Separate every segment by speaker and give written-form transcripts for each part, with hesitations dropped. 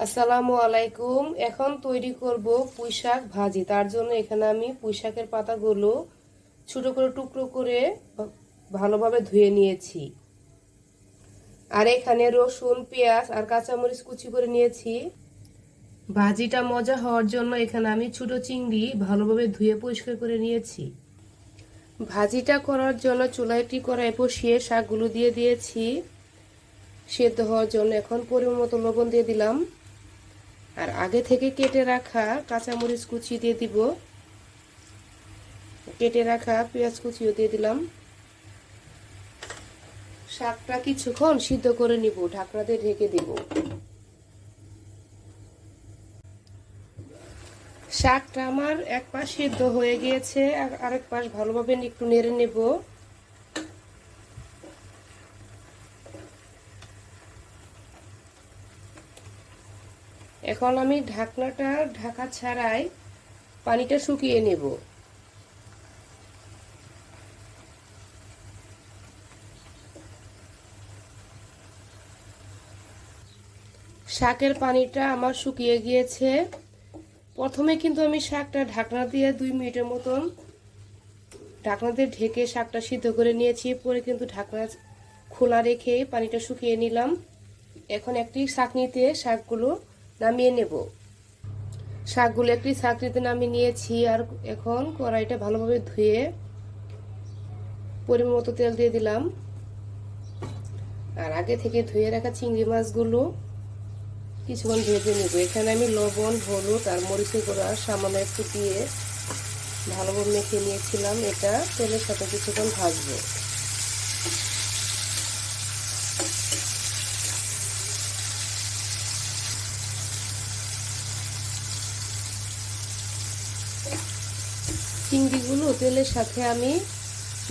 Speaker 1: আসসালামু আলাইকুম। এখন তৈরি করব পুঁইশাক ভাজি। তার জন্য এখানে আমি পুঁইশাকের পাতাগুলো ছোট করে টুকরো করে ভালোভাবে ধুয়ে নিয়েছি। আর এখানে রসুন, পেঁয়াজ আর কাঁচামরিচ কুচি করে নিয়েছি। ভাজিটা মজা হওয়ার জন্য এখানে আমি ছোট চিংড়ি ভালোভাবে ধুয়ে পরিষ্কার করে নিয়েছি। ভাজিটা করার জন্য চুলায় একটি কড়াই বসিয়ে শাকগুলো দিয়ে দিয়েছি সেদ্ধ হওয়ার জন্য। এখন পরিমাণ মতো লবণ দিয়ে দিলাম। আর আগে থেকে কেটে রাখা কাঁচামরিচ কুচি দিয়ে দিব, কেটে রাখা পেঁয়াজ কুচিও দিয়ে দিলাম। শাকটা কিছুক্ষণ সিদ্ধ করে নিব, ঢাকনা দিয়ে ঢেকে দিব। শাকটা আমার এক পাশ সিদ্ধ হয়ে গিয়েছে, আর আরেক পাশ ভালোভাবে একটু নেড়ে নেব। এখন আমি ঢাকনাটা ঢাকা ছাড়াই পানিটা শুকিয়ে নেব। শাকের পানিটা আমার শুকিয়ে গিয়েছে। প্রথমে কিন্তু আমি শাকটা ঢাকনা দিয়ে 2 মিনিটের মতন ঢাকনা দিয়ে ঢেকে শাকটা সিদ্ধ করে নিয়েছি। পরে কিন্তু ঢাকনা খোলা রেখে পানিটা শুকিয়ে নিলাম। এখন একটি ছাঁকনিতে শাকগুলো নামিয়ে নেব। শাকগুলো একটি ছাঁকনিতে নামিয়ে নিয়েছি। আর এখন কড়াইটা ভালোভাবে ধুয়ে পরিমাণ মতো তেল দিয়ে দিলাম। আর আগে থেকে ধুয়ে রাখা চিংড়ি মাছগুলো কিছুক্ষণ ভেজে নেব। এখানে আমি লবণ, হলুদ আর মরিচের গুঁড়া সামান্য একটু দিয়ে ভালোভাবে মেখে নিয়েছিলাম। এটা তেলের সাথে কিছুক্ষণ ভাজবো। চিংড়িগুলো তেলের সাথে আমি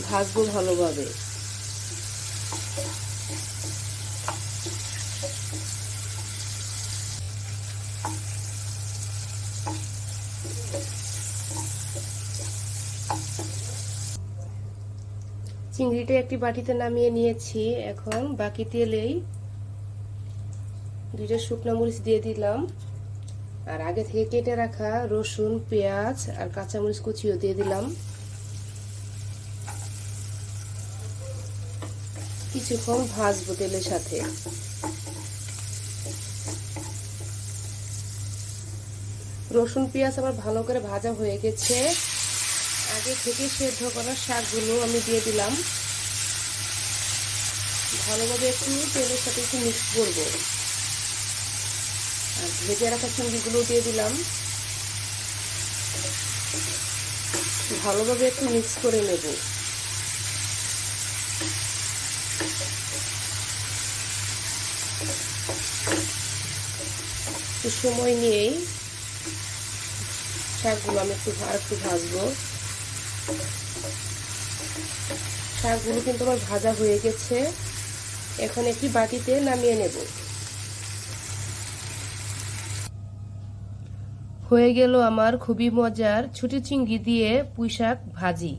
Speaker 1: ভাজবো ভালোভাবে। চিংড়িটা একটি বাটিতে নামিয়ে নিয়েছি। এখন বাকি তেলেই 2টা শুকনো মরিচ দিয়ে দিলাম। আর আগে থেকে কেটে রাখা রসুন, পেঁয়াজ আর কাঁচামরিচ কুচিও দিয়ে দিলাম। কিছুক্ষণ ভাজবো তেলের সাথে। রসুন, পেঁয়াজ আমার ভালো করে ভাজা হয়ে গেছে। আগে থেকে সেদ্ধ করা শাকগুলো আমি দিয়ে দিলাম। ভালোভাবে একটু তেলের সাথে একটু মিক্স করবো। আর ভেজে রাখা চিংড়িগুলো দিয়ে দিলাম। ভালোভাবে একটু মিক্স করে নেব। একটু সময় নিয়েই শাকগুলো আমি একটু ভাজবো। শাকগুলো কিন্তু আমার ভাজা হয়ে গেছে। এখন একটি বাটিতে নামিয়ে নেব। হয়ে গেল আমার খুবই মজার ছোট চিংড়ি দিয়ে পুঁইশাক ভাজি।